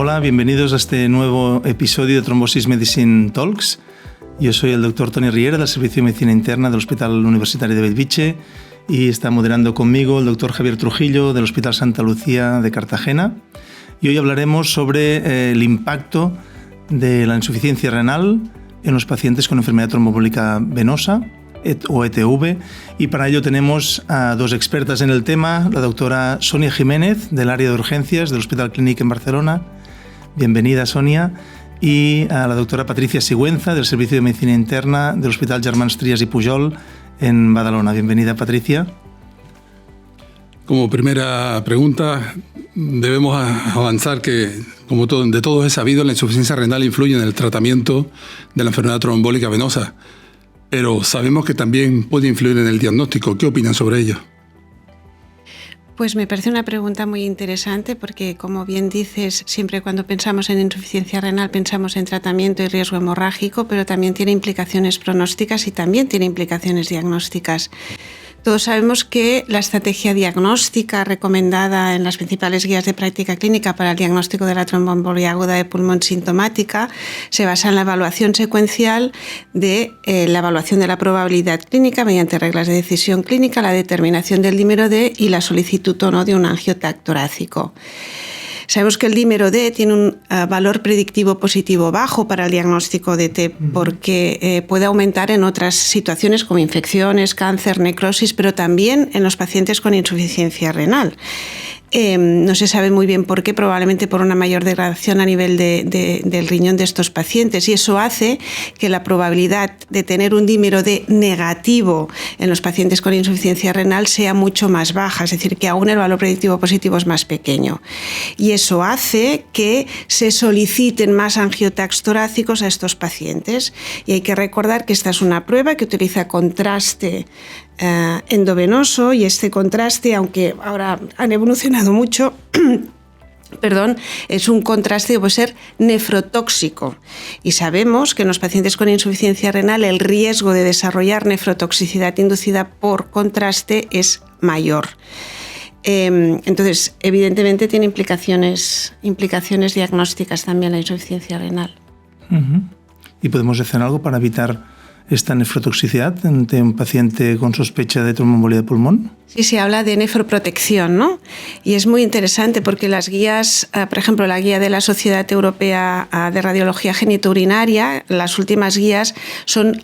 Hola, bienvenidos a este nuevo episodio de Thrombosis Medicine Talks. Yo soy el doctor Toni Riera del Servicio de Medicina Interna del Hospital Universitario de Bellvitge y está moderando conmigo el doctor Javier Trujillo del Hospital Santa Lucía de Cartagena. Y hoy hablaremos sobre el impacto de la insuficiencia renal en los pacientes con enfermedad tromboembólica venosa o ETV, y para ello tenemos a dos expertas en el tema, la doctora Sonia Jiménez del área de urgencias del Hospital Clínic en Barcelona. Bienvenida, Sonia. Y a la doctora Patricia Sigüenza del Servicio de Medicina Interna del Hospital Germans Trias y Pujol en Badalona. Bienvenida, Patricia. Como primera pregunta, debemos avanzar que, como de todos es sabido, la insuficiencia renal influye en el tratamiento de la enfermedad tromboembólica venosa, pero sabemos que también puede influir en el diagnóstico. ¿Qué opinan sobre ello? Pues me parece una pregunta muy interesante porque, como bien dices, siempre cuando pensamos en insuficiencia renal pensamos en tratamiento y riesgo hemorrágico, pero también tiene implicaciones pronósticas y también tiene implicaciones diagnósticas. Todos sabemos que la estrategia diagnóstica recomendada en las principales guías de práctica clínica para el diagnóstico de la tromboembolia aguda de pulmón sintomática se basa en la evaluación secuencial de la evaluación de la probabilidad clínica mediante reglas de decisión clínica, la determinación del dímero D y la solicitud o no de un angio-TAC torácico. Sabemos que el dímero D tiene un valor predictivo positivo bajo para el diagnóstico de TEP porque puede aumentar en otras situaciones como infecciones, cáncer, necrosis, pero también en los pacientes con insuficiencia renal. No se sabe muy bien por qué, probablemente por una mayor degradación a nivel del riñón de estos pacientes, y eso hace que la probabilidad de tener un dímero D negativo en los pacientes con insuficiencia renal sea mucho más baja, es decir, que aún el valor predictivo positivo es más pequeño. Y eso hace que se soliciten más angio-TACs torácicos a estos pacientes. Y hay que recordar que esta es una prueba que utiliza contraste endovenoso, y este contraste, aunque ahora han evolucionado mucho, es un contraste que puede ser nefrotóxico. Y sabemos que en los pacientes con insuficiencia renal el riesgo de desarrollar nefrotoxicidad inducida por contraste es mayor. Entonces, evidentemente tiene implicaciones diagnósticas también la insuficiencia renal. ¿Y podemos hacer algo para evitar esta nefrotoxicidad ante un paciente con sospecha de tromboembolia de pulmón? Sí, se habla de nefroprotección, ¿no? Y es muy interesante porque las guías, por ejemplo, la guía de la Sociedad Europea de Radiología Genitourinaria, las últimas guías son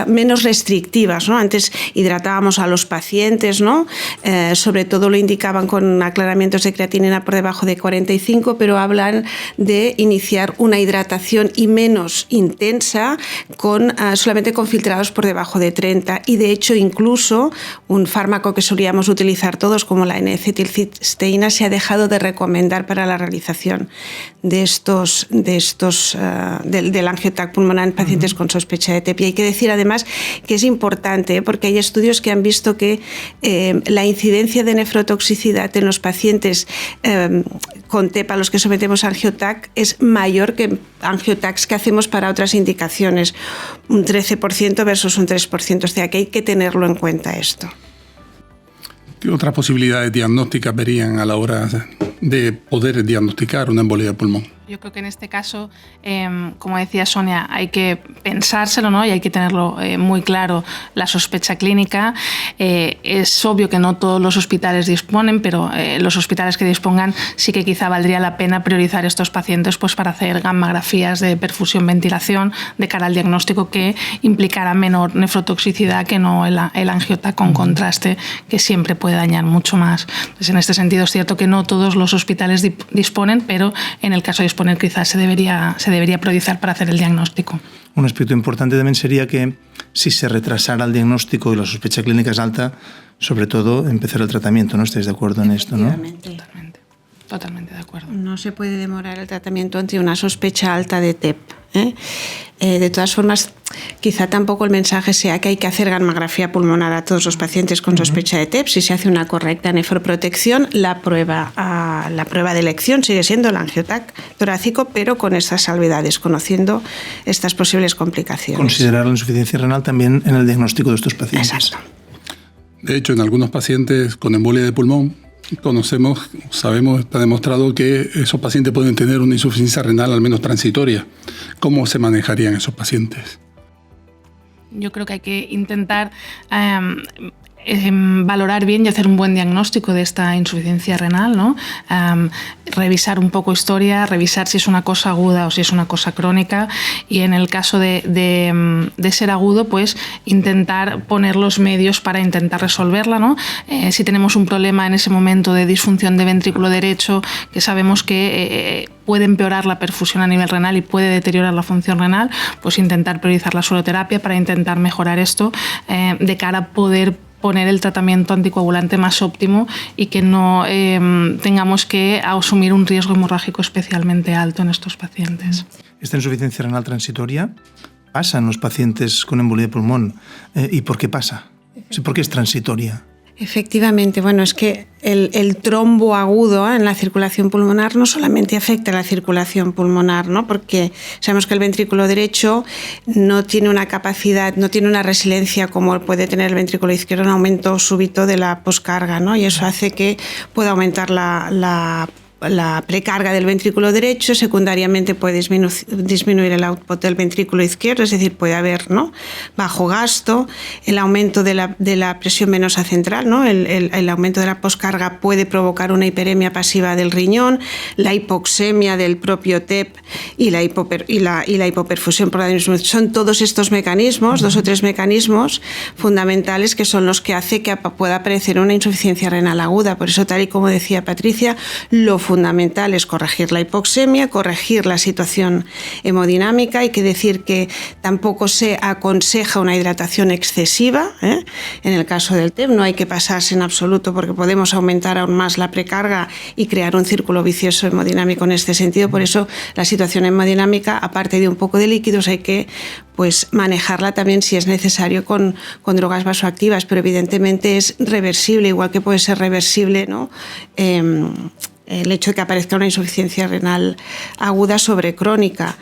menos restrictivas, ¿no? Antes hidratábamos a los pacientes, ¿no? Sobre todo lo indicaban con aclaramientos de creatinina por debajo de 45, pero hablan de iniciar una hidratación y menos intensa solamente con filtrados por debajo de 30, y de hecho incluso un fármaco que solíamos utilizar todos, como la N-acetilcisteína, se ha dejado de recomendar para la realización del angio-TAC pulmonar en pacientes con sospecha de TEP. Y hay que decir además que es importante porque hay estudios que han visto que la incidencia de nefrotoxicidad en los pacientes con TEP a los que sometemos a angio-TAC es mayor que angio-TACs que hacemos para otras indicaciones, un 13% versus un 3%, o sea que hay que tenerlo en cuenta esto. ¿Qué otras posibilidades diagnósticas verían a la hora de poder diagnosticar una embolia de pulmón? Yo creo que en este caso, como decía Sonia, hay que pensárselo, ¿no? Y hay que tenerlo muy claro la sospecha clínica. Es obvio que no todos los hospitales disponen, pero los hospitales que dispongan sí que quizá valdría la pena priorizar estos pacientes pues, para hacer gammagrafías de perfusión-ventilación de cara al diagnóstico que implicará menor nefrotoxicidad que no el angio-TAC con contraste, que siempre puede dañar mucho más. Entonces, en este sentido es cierto que no todos los hospitales disponen, pero en el caso de disponer quizás se debería priorizar para hacer el diagnóstico. Un aspecto importante también sería que si se retrasara el diagnóstico y la sospecha clínica es alta, sobre todo empezar el tratamiento, ¿no? ¿Estáis de acuerdo en esto, no? Totalmente de acuerdo. No se puede demorar el tratamiento ante una sospecha alta de TEP. De todas formas, quizá tampoco el mensaje sea que hay que hacer gammagrafía pulmonar a todos los pacientes con sospecha de TEP. Si se hace una correcta nefroprotección, la prueba de elección sigue siendo el angio-TAC torácico, pero con estas salvedades, conociendo estas posibles complicaciones. Considerar la insuficiencia renal también en el diagnóstico de estos pacientes. Exacto. De hecho, en algunos pacientes con embolia de pulmón sabemos, está demostrado que esos pacientes pueden tener una insuficiencia renal al menos transitoria. ¿Cómo se manejarían esos pacientes? Yo creo que hay que intentar valorar bien y hacer un buen diagnóstico de esta insuficiencia renal, ¿no? Revisar un poco historia, revisar si es una cosa aguda o si es una cosa crónica, y en el caso de ser agudo, pues intentar poner los medios para intentar resolverla, ¿no? Si tenemos un problema en ese momento de disfunción de ventrículo derecho, que sabemos que puede empeorar la perfusión a nivel renal y puede deteriorar la función renal, pues intentar priorizar la sueroterapia para intentar mejorar esto de cara a poder poner el tratamiento anticoagulante más óptimo y que no tengamos que asumir un riesgo hemorrágico especialmente alto en estos pacientes. Esta insuficiencia renal transitoria pasa en los pacientes con embolia de pulmón. ¿Y por qué pasa? ¿Por qué es transitoria? Efectivamente, bueno, es que el trombo agudo en la circulación pulmonar no solamente afecta a la circulación pulmonar, ¿no? Porque sabemos que el ventrículo derecho no tiene una capacidad, no tiene una resiliencia como puede tener el ventrículo izquierdo, un aumento súbito de la poscarga, ¿no? Y eso hace que pueda aumentar la precarga del ventrículo derecho, secundariamente puede disminuir el output del ventrículo izquierdo, es decir, puede haber, ¿no?, bajo gasto, el aumento de la presión venosa central, ¿no? El aumento de la poscarga puede provocar una hiperemia pasiva del riñón, la hipoxemia del propio TEP y la hipoperfusión por la disminución. Son todos estos mecanismos, 2 o 3 mecanismos fundamentales que son los que hace que pueda aparecer una insuficiencia renal aguda. Por eso, tal y como decía Patricia, lo fundamental es corregir la hipoxemia, corregir la situación hemodinámica. Hay que decir que tampoco se aconseja una hidratación excesiva, ¿eh? En el caso del TEP no hay que pasarse en absoluto porque podemos aumentar aún más la precarga y crear un círculo vicioso hemodinámico en este sentido. Por eso la situación hemodinámica, aparte de un poco de líquidos, hay que manejarla también si es necesario con drogas vasoactivas, pero evidentemente es reversible, igual que puede ser reversible, ¿no?, el hecho de que aparezca una insuficiencia renal aguda sobre crónica.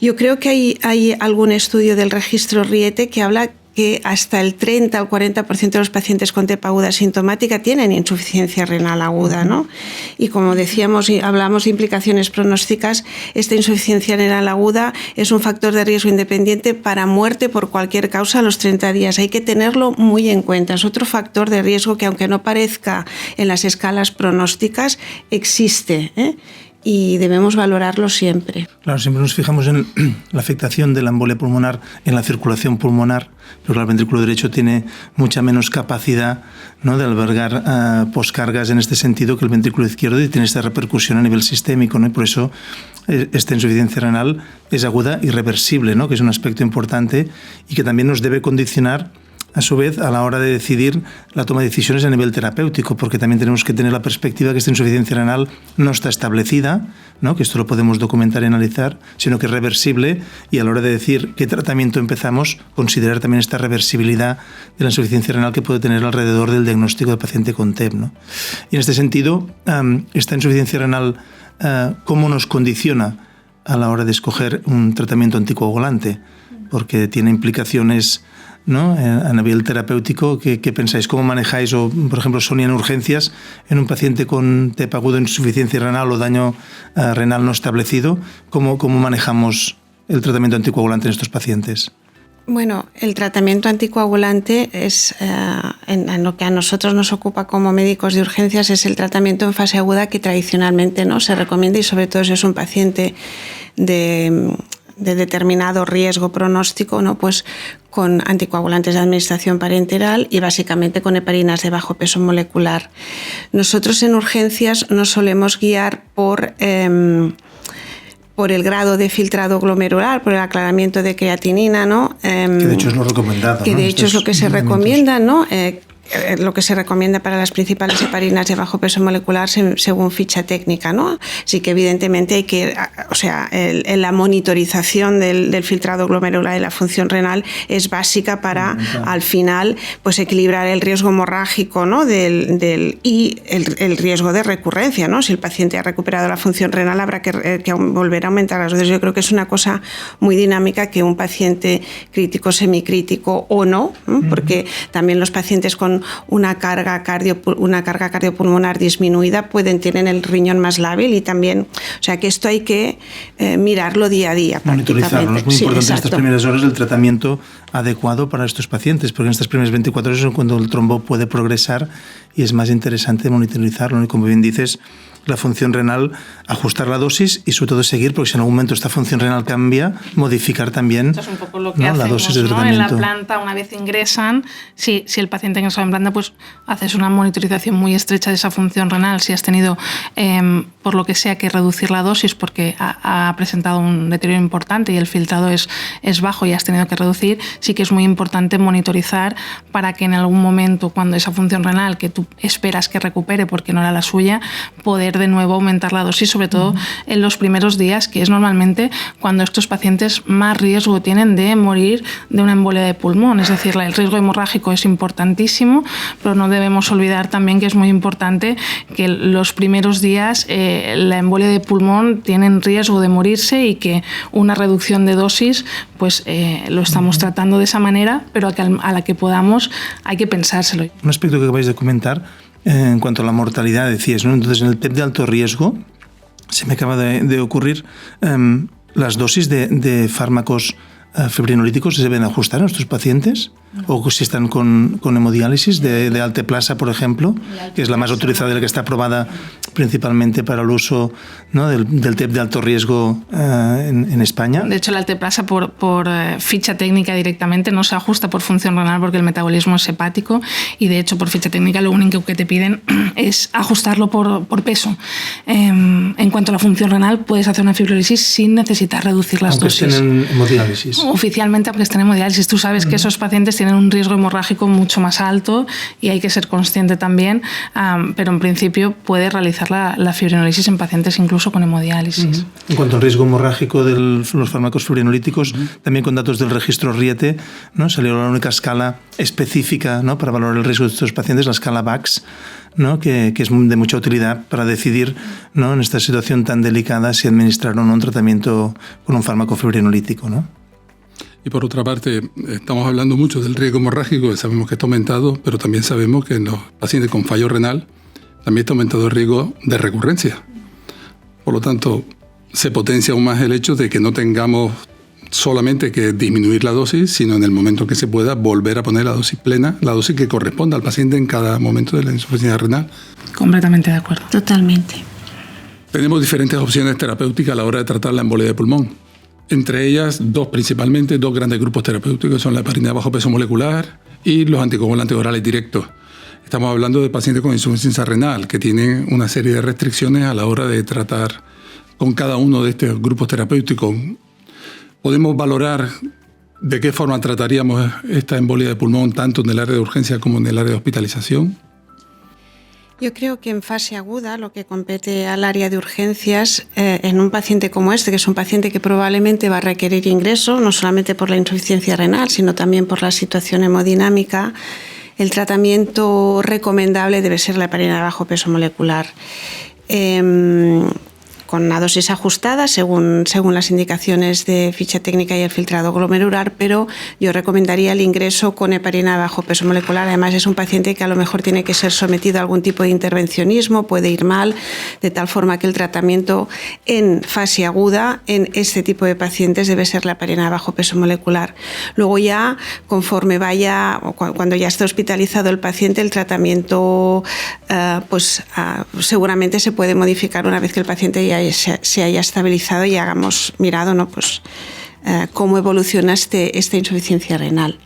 Yo creo que hay algún estudio del registro Riete que habla que hasta el 30 o 40% de los pacientes con TEP aguda sintomática tienen insuficiencia renal aguda, ¿no? Y como decíamos y hablamos de implicaciones pronósticas, esta insuficiencia renal aguda es un factor de riesgo independiente para muerte por cualquier causa a los 30 días. Hay que tenerlo muy en cuenta. Es otro factor de riesgo que, aunque no aparezca en las escalas pronósticas, existe, ¿eh? Y debemos valorarlo siempre. Claro, siempre nos fijamos en la afectación de la embolia pulmonar en la circulación pulmonar, pero el ventrículo derecho tiene mucha menos capacidad, ¿no?, de albergar poscargas en este sentido que el ventrículo izquierdo, y tiene esta repercusión a nivel sistémico, ¿no? Y por eso esta insuficiencia renal es aguda y reversible, ¿no?, que es un aspecto importante y que también nos debe condicionar a su vez a la hora de decidir la toma de decisiones a nivel terapéutico, porque también tenemos que tener la perspectiva que esta insuficiencia renal no está establecida, ¿no?, que esto lo podemos documentar y analizar, sino que es reversible, y a la hora de decir qué tratamiento empezamos, considerar también esta reversibilidad de la insuficiencia renal que puede tener alrededor del diagnóstico del paciente con TEP, ¿no? Y en este sentido, esta insuficiencia renal, ¿cómo nos condiciona a la hora de escoger un tratamiento anticoagulante? Porque tiene implicaciones, ¿no?, a nivel terapéutico. ¿Qué pensáis? ¿Cómo manejáis, o por ejemplo, Sonia, en urgencias, en un paciente con TEP agudo, insuficiencia renal o daño renal no establecido? ¿Cómo manejamos el tratamiento anticoagulante en estos pacientes? Bueno, el tratamiento anticoagulante es, en lo que a nosotros nos ocupa como médicos de urgencias, es el tratamiento en fase aguda que tradicionalmente, ¿no?, se recomienda, y sobre todo si es un paciente de determinado riesgo pronóstico, ¿no?, pues con anticoagulantes de administración parenteral y básicamente con heparinas de bajo peso molecular. Nosotros en urgencias nos solemos guiar por el grado de filtrado glomerular, por el aclaramiento de creatinina, ¿no? Que de hecho es lo recomendado, que ¿no? de hecho es lo que se recomienda, ¿no? Lo que se recomienda para las principales heparinas de bajo peso molecular según ficha técnica, ¿no? Así que evidentemente hay que, la monitorización del filtrado glomerular y la función renal es básica para al final pues equilibrar el riesgo hemorrágico, ¿no?, y el riesgo de recurrencia, ¿no? Si el paciente ha recuperado la función renal, habrá que volver a aumentar las dosis. Yo creo que es una cosa muy dinámica que un paciente crítico, semicrítico o no, ¿no?, porque también los pacientes con una carga cardiopulmonar disminuida tienen el riñón más lábil y también, o sea que esto hay que mirarlo día a día. Monitorizarlo, es muy importante en estas primeras horas el tratamiento adecuado para estos pacientes, porque en estas primeras 24 horas es cuando el trombo puede progresar y es más interesante monitorizarlo. Y como bien dices, la función renal, ajustar la dosis y sobre todo seguir, porque si en algún momento esta función renal cambia, modificar también. Esto es un poco lo que hacemos, la dosis de tratamiento. En la planta, una vez ingresan, si el paciente ingresa en planta, pues haces una monitorización muy estrecha de esa función renal. Si has tenido, por lo que sea, que reducir la dosis porque ha presentado un deterioro importante y el filtrado es bajo y has tenido que reducir, sí que es muy importante monitorizar para que en algún momento, cuando esa función renal que tú esperas que recupere porque no era la suya, poder de nuevo aumentar la dosis, sobre todo en los primeros días, que es normalmente cuando estos pacientes más riesgo tienen de morir de una embolia de pulmón. Es decir, el riesgo hemorrágico es importantísimo, pero no debemos olvidar también que es muy importante que los primeros días la embolia de pulmón tienen riesgo de morirse y que una reducción de dosis pues lo estamos tratando de esa manera, pero a la que podamos hay que pensárselo. Un aspecto que acabáis de comentar en cuanto a la mortalidad, decías, ¿no? Entonces, en el TEP de alto riesgo se me acaba de ocurrir las dosis de fármacos fibrinolíticos se deben ajustar a nuestros pacientes, o si están con hemodiálisis de alteplasa, por ejemplo, que es la más autorizada y la que está aprobada principalmente para el uso, ¿no?, del TEP de alto riesgo en España. De hecho, la alteplasa por ficha técnica directamente no se ajusta por función renal porque el metabolismo es hepático y de hecho por ficha técnica lo único que te piden es ajustarlo por peso. En cuanto a la función renal, puedes hacer una fibrólisis sin necesitar reducir las dosis. Aunque estén en hemodiálisis. Oficialmente, aunque estén en hemodiálisis, tú sabes que esos pacientes tienen un riesgo hemorrágico mucho más alto y hay que ser consciente también, pero en principio puede realizar la fibrinolisis en pacientes incluso con hemodiálisis. En cuanto al riesgo hemorrágico de los fármacos fibrinolíticos, también con datos del registro Riete, ¿no?, salió la única escala específica, ¿no?, para valorar el riesgo de estos pacientes, la escala VAX, ¿no?, que es de mucha utilidad para decidir, ¿no?, en esta situación tan delicada si administrar o no un tratamiento con un fármaco fibrinolítico, ¿no? Y por otra parte, estamos hablando mucho del riesgo hemorrágico, que sabemos que está aumentado, pero también sabemos que en los pacientes con fallo renal también está aumentado el riesgo de recurrencia. Por lo tanto, se potencia aún más el hecho de que no tengamos solamente que disminuir la dosis, sino en el momento que se pueda volver a poner la dosis plena, la dosis que corresponda al paciente en cada momento de la insuficiencia renal. Completamente de acuerdo. Totalmente. Tenemos diferentes opciones terapéuticas a la hora de tratar la embolia de pulmón. Entre ellas, principalmente dos grandes grupos terapéuticos, son la heparina de bajo peso molecular y los anticoagulantes orales directos. Estamos hablando de pacientes con insuficiencia renal que tienen una serie de restricciones a la hora de tratar con cada uno de estos grupos terapéuticos. Podemos valorar de qué forma trataríamos esta embolia de pulmón tanto en el área de urgencia como en el área de hospitalización. Yo creo que en fase aguda, lo que compete al área de urgencias, en un paciente como este, que es un paciente que probablemente va a requerir ingreso, no solamente por la insuficiencia renal, sino también por la situación hemodinámica, el tratamiento recomendable debe ser la heparina de bajo peso molecular. Con una dosis ajustada según las indicaciones de ficha técnica y el filtrado glomerular, pero yo recomendaría el ingreso con heparina de bajo peso molecular. Además, es un paciente que a lo mejor tiene que ser sometido a algún tipo de intervencionismo, puede ir mal, de tal forma que el tratamiento en fase aguda en este tipo de pacientes debe ser la heparina de bajo peso molecular. Luego ya, conforme vaya, cuando ya esté hospitalizado el paciente, el tratamiento seguramente se puede modificar una vez que el paciente ya se haya estabilizado y hayamos mirado, ¿no?, pues, cómo evoluciona esta insuficiencia renal.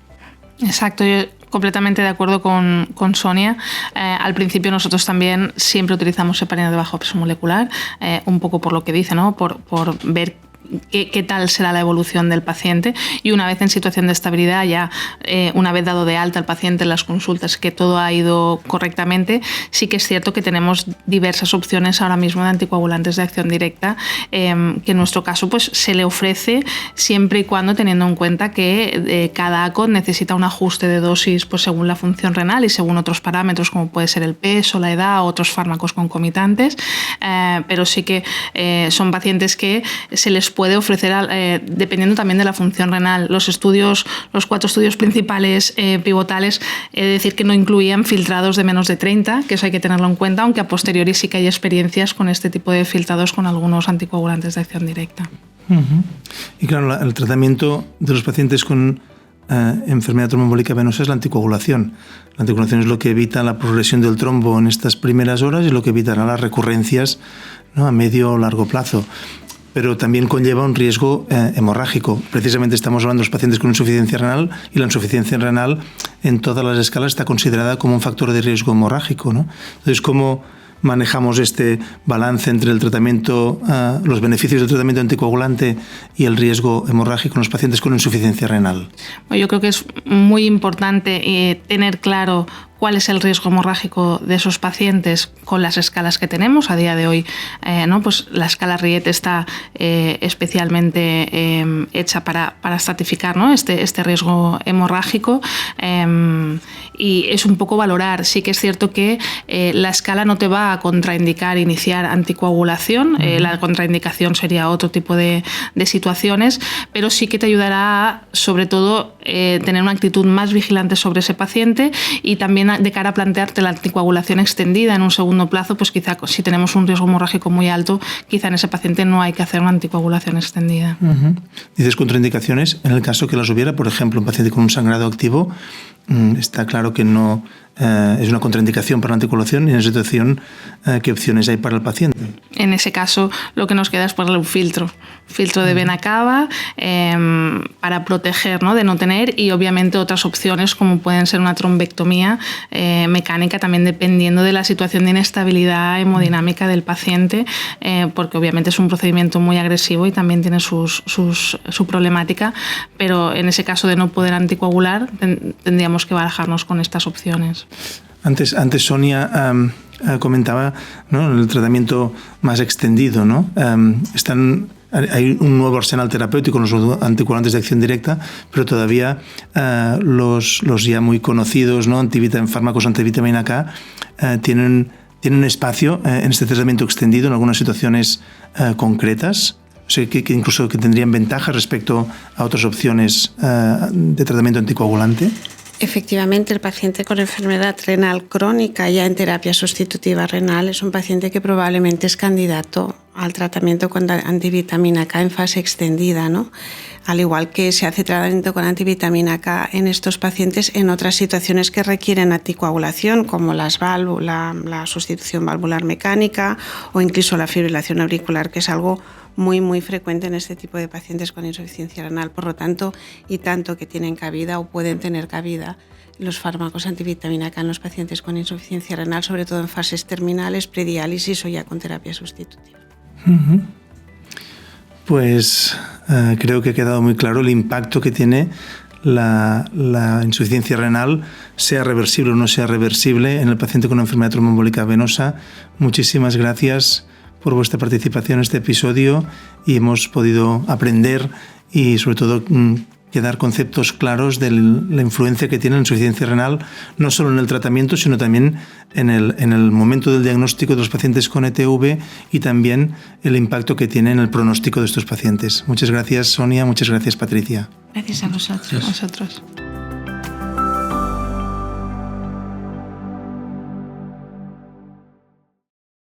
Exacto, yo completamente de acuerdo con Sonia. Al principio nosotros también siempre utilizamos heparina de bajo peso molecular, un poco por lo que dice, ¿no?, por ver qué tal será la evolución del paciente, y una vez en situación de estabilidad, ya una vez dado de alta al paciente en las consultas, que todo ha ido correctamente, sí que es cierto que tenemos diversas opciones ahora mismo de anticoagulantes de acción directa, que en nuestro caso pues se le ofrece siempre y cuando teniendo en cuenta que cada ACOT necesita un ajuste de dosis pues según la función renal y según otros parámetros como puede ser el peso, la edad, otros fármacos concomitantes, pero sí que son pacientes que se les les puede ofrecer, dependiendo también de la función renal. Los 4 estudios principales pivotales, he de decir que no incluían filtrados de menos de 30, que eso hay que tenerlo en cuenta, aunque a posteriori sí que hay experiencias con este tipo de filtrados con algunos anticoagulantes de acción directa. Y claro, el tratamiento de los pacientes con enfermedad tromboembólica venosa es la anticoagulación. La anticoagulación es lo que evita la progresión del trombo en estas primeras horas y lo que evitará las recurrencias, ¿no?, a medio o largo plazo. Pero también conlleva un riesgo hemorrágico. Precisamente estamos hablando de los pacientes con insuficiencia renal, y la insuficiencia renal en todas las escalas está considerada como un factor de riesgo hemorrágico, ¿no? Entonces, ¿cómo manejamos este balance entre el tratamiento, los beneficios del tratamiento anticoagulante y el riesgo hemorrágico en los pacientes con insuficiencia renal? Bueno, yo creo que es muy importante tener claro cuál es el riesgo hemorrágico de esos pacientes con las escalas que tenemos a día de hoy. Pues la escala Riet está especialmente hecha para estratificar, ¿no?, este riesgo hemorrágico, y es un poco valorar. Sí que es cierto que la escala no te va a contraindicar iniciar anticoagulación, la contraindicación sería otro tipo de situaciones, pero sí que te ayudará a, sobre todo, tener una actitud más vigilante sobre ese paciente, y también de cara a plantearte la anticoagulación extendida en un segundo plazo, pues quizá si tenemos un riesgo hemorrágico muy alto, quizá en ese paciente no hay que hacer una anticoagulación extendida. Dices contraindicaciones, en el caso que las hubiera, por ejemplo, un paciente con un sangrado activo, está claro que no es una contraindicación para la anticoagulación, y en esa situación, ¿qué opciones hay para el paciente? En ese caso, lo que nos queda es ponerle un filtro de vena cava, para proteger, ¿no?, de no tener, y obviamente otras opciones como pueden ser una trombectomía mecánica, también dependiendo de la situación de inestabilidad hemodinámica del paciente, porque obviamente es un procedimiento muy agresivo y también tiene su problemática, pero en ese caso de no poder anticoagular tendríamos que barajarnos con estas opciones. Antes Sonia comentaba, ¿no?, el tratamiento más extendido, ¿no? Hay un nuevo arsenal terapéutico, los anticoagulantes de acción directa, pero todavía los ya muy conocidos, ¿no?, fármacos antivitamina K tienen espacio en este tratamiento extendido en algunas situaciones concretas. O sea, que incluso que tendrían ventaja respecto a otras opciones de tratamiento anticoagulante. Efectivamente, el paciente con enfermedad renal crónica ya en terapia sustitutiva renal es un paciente que probablemente es candidato al tratamiento con antivitamina K en fase extendida, ¿no? Al igual que se hace tratamiento con antivitamina K en estos pacientes en otras situaciones que requieren anticoagulación, como la sustitución valvular mecánica o incluso la fibrilación auricular, que es algo muy, muy frecuente en este tipo de pacientes con insuficiencia renal. Por lo tanto, y tanto que tienen cabida o pueden tener cabida los fármacos antivitamina K en los pacientes con insuficiencia renal, sobre todo en fases terminales, prediálisis o ya con terapia sustitutiva. Pues creo que ha quedado muy claro el impacto que tiene la insuficiencia renal, sea reversible o no sea reversible, en el paciente con enfermedad tromboembólica venosa. Muchísimas gracias por vuestra participación en este episodio, y hemos podido aprender y sobre todo dar conceptos claros de la influencia que tiene la insuficiencia renal, no solo en el tratamiento, sino también en el momento del diagnóstico de los pacientes con ETV, y también el impacto que tiene en el pronóstico de estos pacientes. Muchas gracias, Sonia. Muchas gracias, Patricia. Gracias a vosotros. A vosotros.